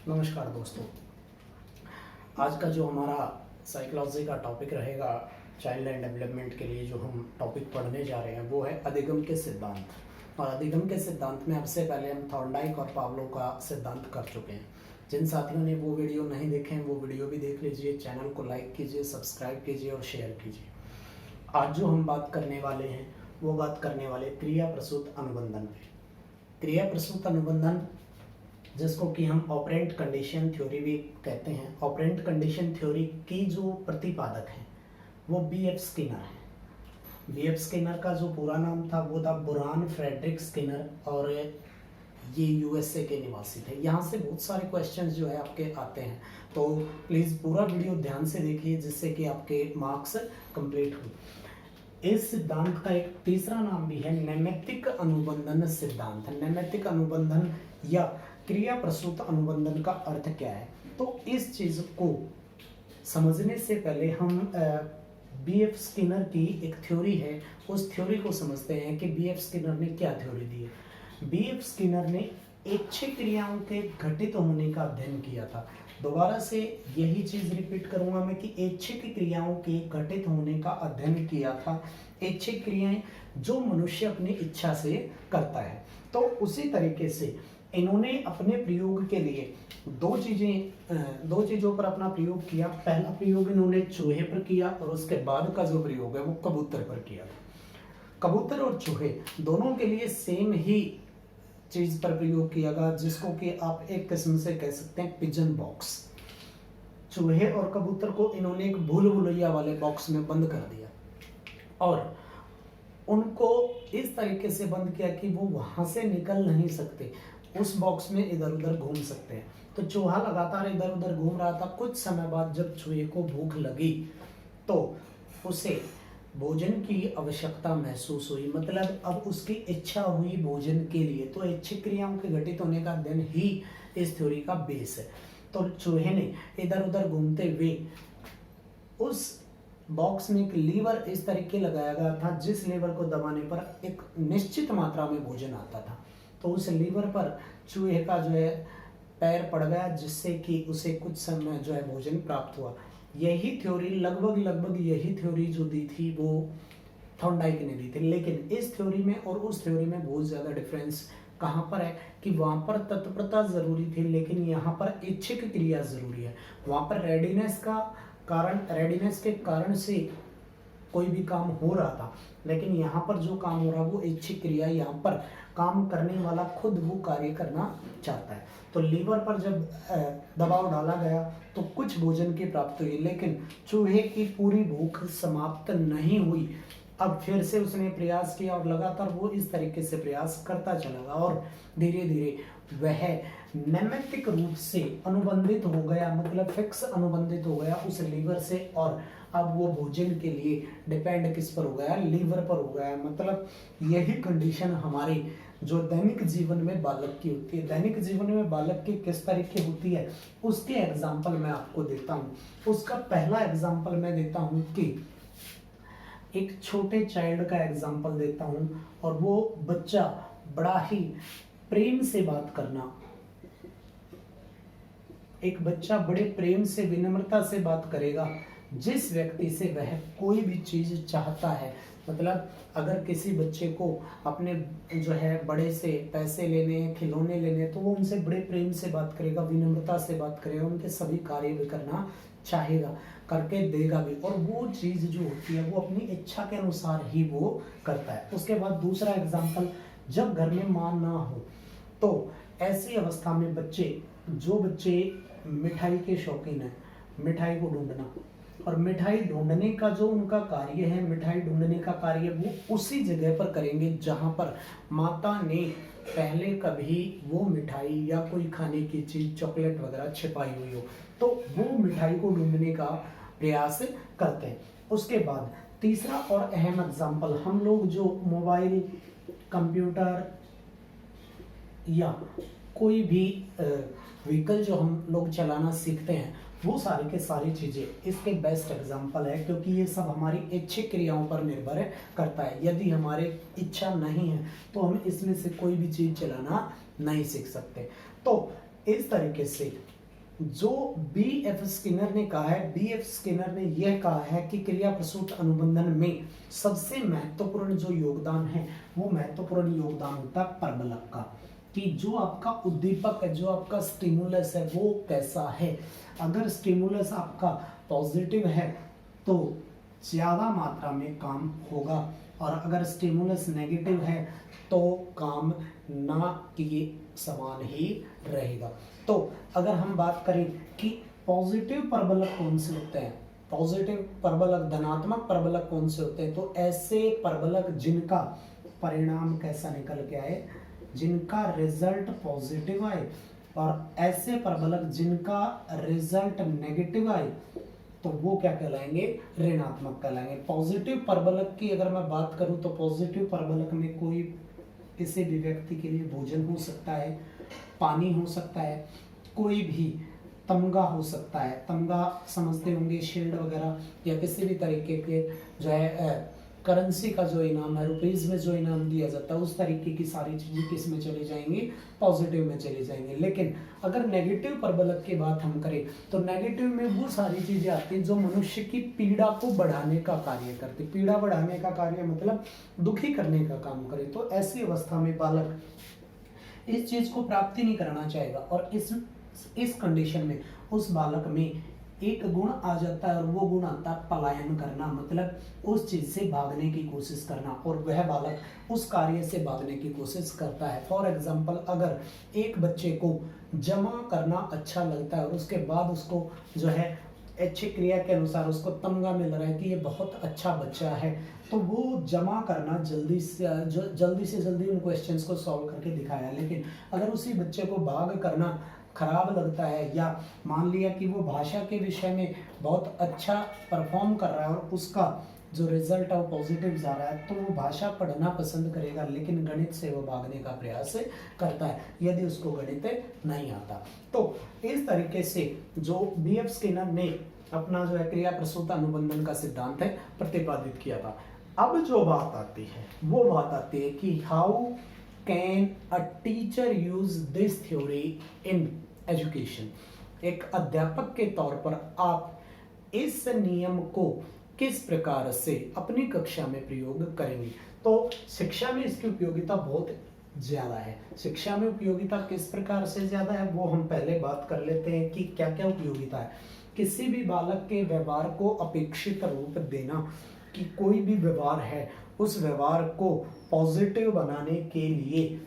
नमस्कार दोस्तों। आज का जो हमारा साइकोलॉजी का टॉपिक रहेगा चाइल्ड एंड डेवलपमेंट के लिए, जो हम टॉपिक पढ़ने जा रहे हैं वो है अधिगम के सिद्धांत। और अधिगम के सिद्धांत में सबसे पहले हम थॉर्नडाइक और पावलोव का सिद्धांत कर चुके हैं। जिन साथियों ने वो वीडियो नहीं देखे हैं वो वीडियो भी देख लीजिए, चैनल को लाइक कीजिए, सब्सक्राइब कीजिए और शेयर कीजिए। आज जो हम बात करने वाले हैं वो बात करने वाले क्रिया प्रसूत अनुबंधन पे। क्रिया प्रसूत अनुबंधन, जिसको कि हम ऑपरेंट कंडीशन थ्योरी भी कहते हैं। ऑपरेंट कंडीशन थ्योरी की जो प्रतिपादक हैं वो बी.एफ. स्किनर हैं। बी.एफ. स्किनर का जो पूरा नाम था वो था बुरहान फ्रेडरिक स्किनर, और ये यूएसए के निवासी थे। यहाँ से बहुत सारे क्वेश्चंस जो है आपके आते हैं, तो प्लीज़ पूरा वीडियो ध्यान से देखिए जिससे कि आपके मार्क्स कंप्लीट हो। इस सिद्धांत का एक तीसरा नाम भी है नैमित्तिक अनुबंधन सिद्धांत। नैमित्तिक अनुबंधन या क्रिया प्रसूत अनुबंधन का अर्थ क्या है, तो इस चीज को समझने से पहले हम बी.एफ. स्किनर की एक थ्योरी है उस थ्योरी को समझते हैं कि बी.एफ. स्किनर ने क्या थ्योरी दी है। बी.एफ. स्किनर ने ऐच्छिक क्रियाओं के घटित होने का अध्ययन किया था। दोबारा से यही चीज रिपीट करूंगा मैं कि ऐच्छिक क्रियाओं के घटित होने का अध्ययन किया था। ऐच्छिक क्रियाएं जो मनुष्य अपनी इच्छा से करता है। तो उसी तरीके से इन्होंने अपने प्रयोग के लिए दो चीजों पर अपना प्रयोग किया। पहला प्रयोग इन्होंने चूहे पर किया और उसके बाद का जो प्रयोग है वो कबूतर पर किया था। कबूतर और चूहे दोनों के लिए सेम ही चीज पर प्रयोग किया गया, जिसको कि आप एक किस्म से कह सकते हैं पिजन बॉक्स। चूहे और कबूतर को इन्होंने एक भूल भुलैया वाले बॉक्स में बंद कर दिया और उनको इस तरीके से बंद किया कि वो वहां से निकल नहीं सकते, उस बॉक्स में इधर उधर घूम सकते हैं। तो चूहा लगातार इधर उधर घूम रहा था। कुछ समय बाद जब चूहे को भूख लगी तो उसे भोजन की आवश्यकता महसूस हुई, मतलब अब उसकी इच्छा हुई भोजन के लिए। तो ऐच्छिक क्रियाओं के घटित होने का अध्ययन ही इस थ्योरी का बेस है। तो चूहे ने इधर उधर घूमते हुए उस बॉक्स में एक लीवर इस तरीके लगाया गया था जिस लीवर को दबाने पर एक निश्चित मात्रा में भोजन आता था। तो उस लीवर पर चूहे का जो है पैर पड़ गया, जिससे कि उसे कुछ समय जो है भोजन प्राप्त हुआ। यही थ्योरी लगभग यही थ्योरी जो दी थी वो थॉर्नडाइक ने दी थी। लेकिन इस थ्योरी में और उस थ्योरी में बहुत ज्यादा डिफरेंस कहाँ पर है कि वहां पर तत्परता जरूरी थी, लेकिन यहाँ पर ऐच्छिक क्रिया जरूरी है। वहां पर रेडीनेस के कारण से कोई भी काम हो रहा था, लेकिन यहाँ पर जो काम हो रहा है वो ऐच्छिक क्रिया। यहाँ पर काम करने वाला खुद वो कार्य करना चाहता है। तो लीवर पर जब दबाव डाला गया तो कुछ भोजन की प्राप्ति हुई, लेकिन चूहे की पूरी भूख समाप्त नहीं हुई। अब फिर से उसने प्रयास किया और लगातार वो इस तरीके से प्रयास करता चला गया और धीरे धीरे वह नैमित्तिक रूप से अनुबंधित हो गया, मतलब फिक्स अनुबंधित हो गया उस लीवर से। और अब वो भोजन के लिए डिपेंड किस पर हो गया, लीवर पर हो गया। मतलब यही कंडीशन हमारे जो दैनिक जीवन में बालक की होती है। दैनिक जीवन में बालक की किस तरीके होती है उसके एग्जाम्पल मैं आपको देता हूँ। उसका पहला एग्जाम्पल मैं देता हूँ कि एक छोटे चाइल्ड का एग्जाम्पल देता हूँ, और वो बच्चा बड़ा ही प्रेम से बात करना। एक बच्चा बड़े प्रेम से विनम्रता से बात करेगा जिस व्यक्ति से वह कोई भी चीज चाहता है। मतलब अगर किसी बच्चे को अपने जो है बड़े से पैसे लेने, खिलौने लेने, तो वो उनसे बड़े प्रेम से बात करेगा, विनम्रता से बात करेगा, उनके सभी कार्य भी करना चाहेगा, करके देगा भी। और वो चीज जो होती है वो अपनी इच्छा के अनुसार ही वो करता है। उसके बाद दूसरा एग्जाम्पल, जब घर में मां ना हो तो ऐसी अवस्था में जो बच्चे मिठाई के शौकीन है, मिठाई को ढूंढना, और मिठाई ढूंढने का जो उनका कार्य है, मिठाई ढूंढने का कार्य वो उसी जगह पर करेंगे जहां पर माता ने पहले कभी वो मिठाई या कोई खाने की चीज, चॉकलेट वगैरह छिपाई हुई हो, तो वो मिठाई को ढूंढने का प्रयास करते हैं। उसके बाद तीसरा और अहम एग्जाम्पल, हम लोग जो मोबाइल, कंप्यूटर या कोई भी व्हीकल जो हम लोग चलाना सीखते हैं, वो सारी के सारी चीजें इसके बेस्ट एग्जाम्पल है, क्योंकि ये सब हमारी ऐच्छिक क्रियाओं पर निर्भर करता है। यदि हमारे इच्छा नहीं है तो हम इसमें से कोई भी चीज चलाना नहीं सीख सकते। तो इस तरीके से जो बी.एफ. स्किनर ने कहा है, बी.एफ. स्किनर ने यह कहा है कि क्रिया प्रसूत अनुबंधन में सबसे महत्वपूर्ण जो योगदान है वो महत्वपूर्ण योगदान होता है परबलक का, कि जो आपका उद्दीपक है, जो आपका स्टिमुलस है वो कैसा है। अगर स्टिमुलस आपका पॉजिटिव है तो ज्यादा मात्रा में काम होगा, और अगर स्टिमुलस नेगेटिव है तो काम ना किए समान ही रहेगा। तो अगर हम बात करें कि पॉजिटिव परबलक कौन से होते हैं, पॉजिटिव परबलक, धनात्मक परबलक कौन से होते हैं, तो ऐसे परबलक जिनका परिणाम कैसा निकल के आए, जिनका रिजल्ट पॉजिटिव आए, और ऐसे परबलक जिनका रिजल्ट नेगेटिव आए तो वो क्या कहलाएंगे, ऋणात्मक कहलाएंगे। पॉजिटिव परबलक की अगर मैं बात करूं तो पॉजिटिव परबलक में कोई किसी भी व्यक्ति के लिए भोजन हो सकता है, पानी हो सकता है, कोई भी तमगा हो सकता है, तमगा समझते होंगे शील्ड वगैरह, या किसी भी तरीके के जो है करेंसी का जो इनाम है, रुपीज में जो इनाम दिया जाता है, उस तरीके की सारी चीजें किस में चली जाएंगी, पॉजिटिव में चली जाएंगी। लेकिन अगर नेगेटिव परबलक की बात हम करें तो नेगेटिव में वो सारी चीजें आती हैं जो मनुष्य की पीड़ा को बढ़ाने का कार्य करती। पीड़ा बढ़ाने का कार्य मतलब दुखी करने का काम करे। तो ऐसी अवस्था में बालक इस चीज को प्राप्ति नहीं करना चाहेगा, और इस कंडीशन में उस बालक में एक गुण आ जाता है, और वो गुण आता है पलायन करना, मतलब उस चीज से भागने की कोशिश करना, और वह बालक उस कार्य से भागने की कोशिश करता है। फॉर एग्जाम्पल, अगर एक बच्चे को जमा करना अच्छा लगता है और उसके बाद उसको जो है अच्छी क्रिया के अनुसार उसको तमगा मिल रहा है कि ये बहुत अच्छा बच्चा है, तो वो जमा करना जल्दी से जल्दी उन क्वेश्चंस को सॉल्व करके दिखाया। लेकिन अगर उसी बच्चे को भाग करना खराब लगता है, या मान लिया कि वो भाषा के विषय में बहुत अच्छा परफॉर्म कर रहा है और उसका जो रिजल्ट है वो पॉजिटिव जा रहा है, तो वो भाषा पढ़ना पसंद करेगा, लेकिन गणित से वो भागने का प्रयास करता है यदि उसको गणित नहीं आता। तो इस तरीके से जो बी.एफ. स्किनर ने अपना जो है क्रिया प्रसूत अनुबंधन का सिद्धांत है प्रतिपादित किया था। अब जो बात आती है वो बात आती है कि how can a teacher use this theory in education. एक अध्यापक के तौर पर आप इस नियम को किस प्रकार से अपनी कक्षा में प्रयोग करेंगे। तो शिक्षा में इसकी उपयोगिता बहुत ज्यादा है। शिक्षा में उपयोगिता किस प्रकार से ज्यादा है वो हम पहले बात कर लेते हैं कि क्या क्या उपयोगिता है। किसी भी बालक के व्यवहार को अपेक्षित रूप देना, कि कोई भी व्यवहार है उस व्यवहार को पॉजिटिव बनाने के लिए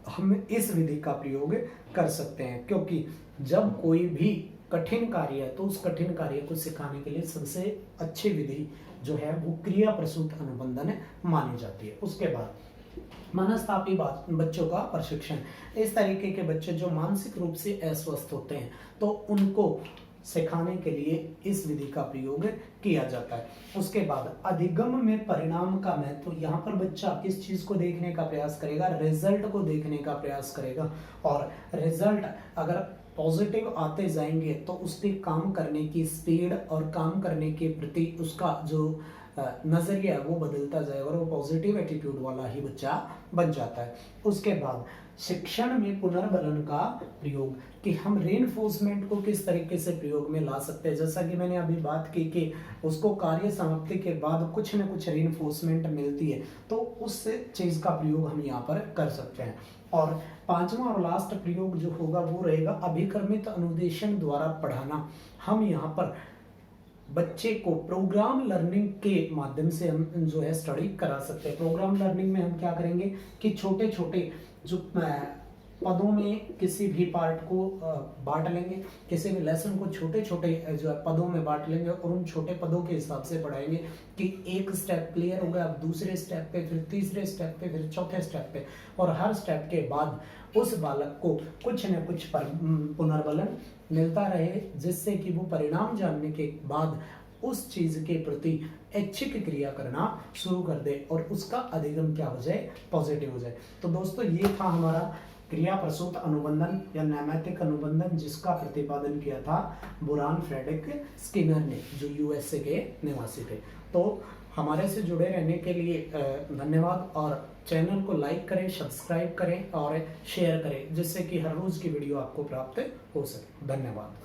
हम इस विधि का प्रयोग कर सकते हैं, क्योंकि जब कोई भी कठिन कार्य है तो उस कठिन कार्य को सिखाने के लिए सबसे अच्छी विधि जो है वो क्रिया प्रसूत अनुबंधन मानी जाती है। उसके बाद मनस्तापी बच्चों का प्रशिक्षण। इस तरीके के बच्चे जो मानसिक रूप से अस्वस्थ होते हैं तो उनको सिखाने के लिए इस विधि का प्रयोग किया जाता है। उसके बाद अधिगम में परिणाम का महत्व। यहाँ पर बच्चा किस चीज को देखने का प्रयास करेगा, रिजल्ट को देखने का प्रयास करेगा, और रिजल्ट अगर पॉजिटिव आते जाएंगे तो उसके काम करने की स्पीड और काम करने के प्रति उसका जो नजरिया है वो बदलता जाएगा और वो पॉजिटिव एटीट्यूड वाला ही बच्चा बन जाता है। उसके बाद शिक्षण में पुनर्बलन का प्रयोग, कि हम रीइंफोर्समेंट को किस तरीके से प्रयोग में ला सकते हैं। जैसा कि मैंने अभी बात की कि उसको कार्य समाप्ति के बाद कुछ न कुछ रीइंफोर्समेंट मिलती है, तो उस चीज का प्रयोग हम यहाँ पर कर सकते हैं। और पांचवा और लास्ट प्रयोग जो होगा वो रहेगा अभिक्रमित अनुदेशन द्वारा पढ़ाना। हम यहाँ पर बच्चे को प्रोग्राम लर्निंग के माध्यम से हम जो है स्टडी करा सकते हैं। प्रोग्राम लर्निंग में हम क्या करेंगे कि छोटे छोटे जो पदों में किसी भी पार्ट को बांट लेंगे, किसी भी लेसन को छोटे छोटे जो है पदों में बांट लेंगे और उन छोटे पदों के हिसाब से पढ़ाएंगे कि एक स्टेप क्लियर हो गया, अब दूसरे स्टेप पे, फिर तीसरे स्टेप पे, फिर चौथे स्टेप पे, और हर स्टेप के बाद उस बालक को कुछ न कुछ पुनर्बलन मिलता रहे, जिससे कि वो परिणाम जानने के बाद उस चीज के प्रति ऐच्छिक क्रिया करना शुरू कर दे और उसका अधिगम क्या हो जाए, पॉजिटिव हो जाए। तो दोस्तों ये था हमारा क्रिया प्रसूत अनुबंधन या नैमित्तिक अनुबंधन, जिसका प्रतिपादन किया था बुरान फ्रेडरिक स्किनर ने, जो यूएसए के निवासी थे। तो हमारे से जुड़े रहने के लिए धन्यवाद, और चैनल को लाइक करें, सब्सक्राइब करें और शेयर करें, जिससे कि हर रोज़ की वीडियो आपको प्राप्त हो सके। धन्यवाद।